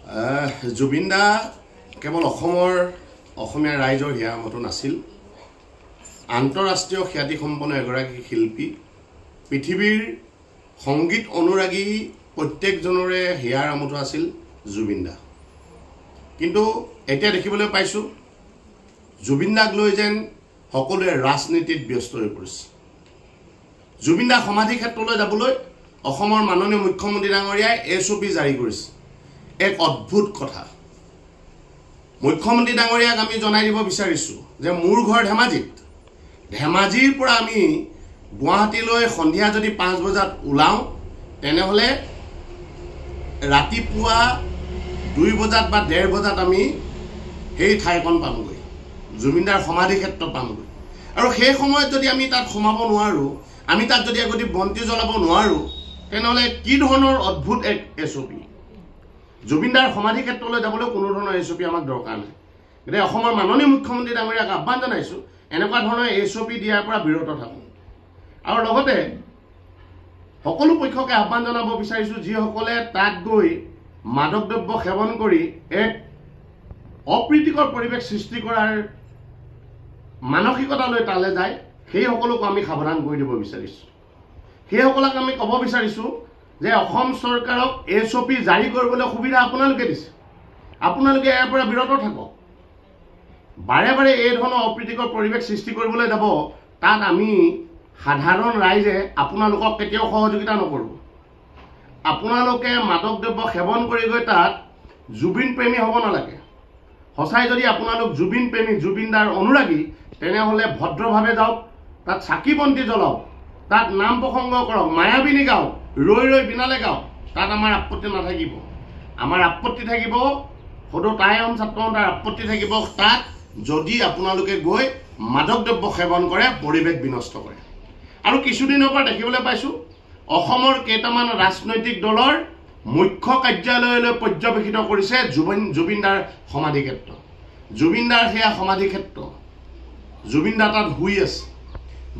জুবিন দা কেৱল অসমীয়া ৰাইজৰ হিয়ামতো নাছিল, আন্তঃৰাষ্ট্ৰীয় খ্যাতিসম্পন্ন এগৰাকী শিল্পী, পৃথিৱীৰ সংগীত অনুৰাগী প্ৰত্যেকজনৰে হিয়াৰ আমঠু আছিল জুবিন দা। কিন্তু এতিয়া দেখিবলৈ পাইছোঁ জুবিন দাক লৈ যেন সকলোৱে ৰাজনীতিত ব্যস্ত হৈ পৰিছে। জুবিন দা সমাধি ক্ষেত্ৰলৈ যাবলৈ অসমৰ মাননীয় মুখ্যমন্ত্ৰী ডাঙৰীয়াই SOP জাৰি কৰিছে। এক অদ্ভুত কথা। মুখ্যমন্ত্ৰী ডাঙৰীয়াক আমি জনাই দিব বিচাৰিছোঁ যে মোৰ ঘৰ ধেমাজিৰ পৰা আমি গুৱাহাটীলৈ সন্ধিয়া যদি 5 বজাত ওলাওঁ তেনেহ'লে ৰাতিপুৱা 2 বজাত বা 1:30 বজাত আমি সেই ঠাইখন পামগৈ, জুবিনদাৰ সমাধি ক্ষেত্ৰ পামগৈ। আৰু সেই সময়ত যদি আমি তাত সোমাব নোৱাৰোঁ, আমি তাত যদি আগতে বন্তি জ্বলাব নোৱাৰোঁ, তেনেহ'লে কি ধৰণৰ অদ্ভুত এক SOP। জুবিনদাৰ সমাধি ক্ষেত্ৰলৈ যাবলৈ কোনো ধৰণৰ SOP আমাক দৰকাৰ নাই। গতিকে অসমৰ মাননীয় মুখ্যমন্ত্ৰী ডাঙৰীয়াক আহ্বান জনাইছোঁ এনেকুৱা ধৰণৰ SOP দিয়াৰ পৰা বিৰত থাকক। আৰু লগতে সকলো পক্ষকে আহ্বান জনাব বিচাৰিছোঁ যিসকলে তাত গৈ মাদক দ্ৰব্য সেৱন কৰি এক অপ্ৰীতিকৰ পৰিৱেশ সৃষ্টি কৰাৰ মানসিকতা লৈ তালৈ যায়, সেইসকলক আমি সাৱধান কৰি দিব বিচাৰিছোঁ। সেইসকলক আমি ক'ব বিচাৰিছোঁ যে অসম চৰকাৰক SOP জাৰি কৰিবলৈ সুবিধা আপোনালোকে দিছে, আপোনালোকে ইয়াৰ পৰা বিৰত থাকক। বাৰে বাৰে এই ধৰণৰ অপ্ৰীতিকৰ পৰিৱেশ সৃষ্টি কৰিবলৈ যাব, তাত আমি সাধাৰণ ৰাইজে আপোনালোকক কেতিয়াও সহযোগিতা নকৰোঁ। আপোনালোকে মাদক দ্ৰব্য সেৱন কৰি গৈ তাত জুবিন প্ৰেমী হ'ব নালাগে। সঁচাই যদি আপোনালোক জুবিন প্ৰেমী, জুবিনদাৰ অনুৰাগী, তেনেহ'লে ভদ্ৰভাৱে যাওক, তাত চাকি বন্তি জ্বলাওক, তাত নাম প্ৰসংগ কৰক, মায়াবিনী গাওক, ৰৈ ৰৈ বিনালে গাওক, তাত আমাৰ আপত্তি নাথাকিব। আমাৰ আপত্তি থাকিব সদুতায়ন ছাত্ৰসন্থাৰ আপত্তি থাকিব তাত যদি আপোনালোকে গৈ মাদক দ্ৰব্য সেৱন কৰে, পৰিৱেশ বিনষ্ট কৰে। আৰু কিছুদিনৰ পৰা দেখিবলৈ পাইছোঁ অসমৰ কেইটামান ৰাজনৈতিক দলৰ মুখ্য কাৰ্যালয়লৈ পৰ্যবেক্ষিত কৰিছে জুবিনদাৰ সমাধি ক্ষেত্ৰ। জুবিনদাৰ সেয়া সমাধি ক্ষেত্ৰ, জুবিনদা তাত শুই আছে।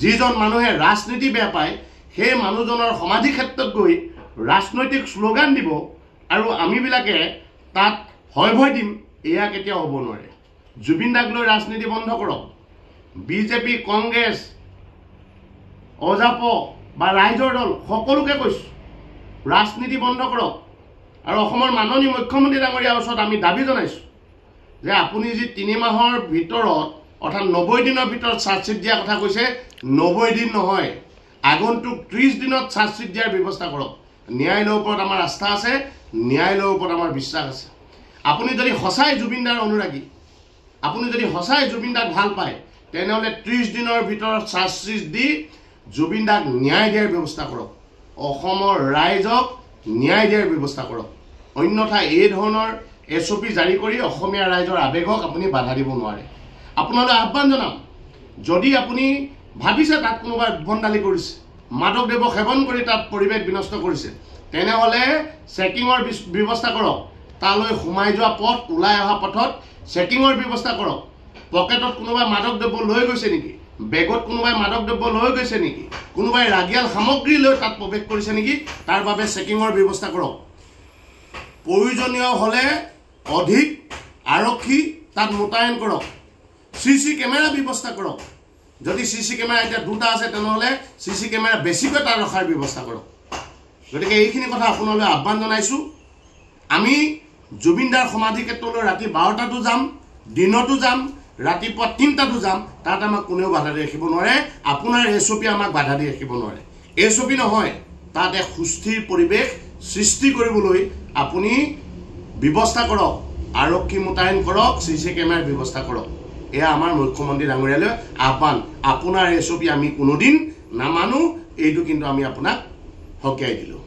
যিজন মানুহে ৰাজনীতি বেয়া পায় সেই মানুহজনৰ সমাধি ক্ষেত্ৰত গৈ ৰাজনৈতিক শ্লোগান দিব আৰু আমিবিলাকে তাত হয় ভয় দিম, এয়া কেতিয়াও হ'ব নোৱাৰে। জুবিনদাক লৈ ৰাজনীতি বন্ধ কৰক। BJP, কংগ্ৰেছ, অজাপ বা ৰাইজৰ দল সকলোকে কৈছোঁ ৰাজনীতি বন্ধ কৰক। আৰু অসমৰ মাননীয় মুখ্যমন্ত্ৰী ডাঙৰীয়াৰ ওচৰত আমি দাবী জনাইছোঁ যে আপুনি যি 3 মাহৰ ভিতৰত অৰ্থাৎ 90 দিনৰ ভিতৰত চাৰ্জশ্বিট দিয়াৰ কথা কৈছে, 90 দিন নহয়, আগন্তুক 30 দিনত চাৰ্জশ্বিট দিয়াৰ ব্যৱস্থা কৰক। ন্যায়ালয়ৰ ওপৰত আমাৰ আস্থা আছে, ন্যায়ালয়ৰ ওপৰত আমাৰ বিশ্বাস আছে। আপুনি যদি সঁচাই জুবিনদাৰ অনুৰাগী, আপুনি যদি সঁচাই জুবিনদাক ভাল পায়, তেনেহ'লে 30 দিনৰ ভিতৰত চাৰ্জশ্বিট দি জুবিনদাক ন্যায় দিয়াৰ ব্যৱস্থা কৰক, অসমৰ ৰাইজক ন্যায় দিয়াৰ ব্যৱস্থা কৰক। অন্যথা এই ধৰণৰ SOP জাৰি কৰি অসমীয়া ৰাইজৰ আৱেগক আপুনি বাধা দিব নোৱাৰে। আপোনালৈ আহ্বান জনাম, যদি আপুনি ভাবিছে তাত কোনোবাই উদ্ভণ্ডালি কৰিছে, মাদক দ্ৰব্য সেৱন কৰি তাত পৰিৱেশ বিনষ্ট কৰিছে, তেনেহ'লে চেকিঙৰ ব্যৱস্থা কৰক। তালৈ সোমাই যোৱা পথ, ওলাই অহা পথত চেকিঙৰ ব্যৱস্থা কৰক। পকেটত কোনোবাই মাদক দ্ৰব্য লৈ গৈছে নেকি, বেগত কোনোবাই মাদক দ্ৰব্য লৈ গৈছে নেকি, কোনোবাই ৰাগিয়াল সামগ্ৰী লৈ তাত প্ৰৱেশ কৰিছে নেকি, তাৰ বাবে চেকিঙৰ ব্যৱস্থা কৰক। প্ৰয়োজনীয় হ'লে অধিক আৰক্ষী তাত মোতায়েন কৰক। CC কেমেৰা ব্যৱস্থা কৰক। যদি CC কেমেৰা এতিয়া 2টা আছে তেনেহ'লে CC কেমেৰা বেছিকৈ তাত ৰখাৰ ব্যৱস্থা কৰক। গতিকে এইখিনি কথা আপোনালৈ আহ্বান জনাইছোঁ। আমি জুবিনদাৰ সমাধি ক্ষেত্ৰলৈ ৰাতি 12টাতো যাম, দিনতো যাম, ৰাতিপুৱা 3টাতো যাম, তাত আমাক কোনেও বাধা দি ৰাখিব নোৱাৰে। আপোনাৰ SOP আমাক বাধা দি ৰাখিব নোৱাৰে। SOP নহয়, তাত এক সুস্থিৰ পৰিৱেশ সৃষ্টি কৰিবলৈ আপুনি ব্যৱস্থা কৰক, আৰক্ষী মোতায়েন কৰক, CC কেমেৰাৰ ব্যৱস্থা কৰক। এয়া আমাৰ মুখ্যমন্ত্ৰী ডাঙৰীয়ালৈ আহ্বান। আপোনাৰ SOP আমি কোনোদিন নামানো, এইটো কিন্তু আমি আপোনাক সকীয়াই দিলোঁ।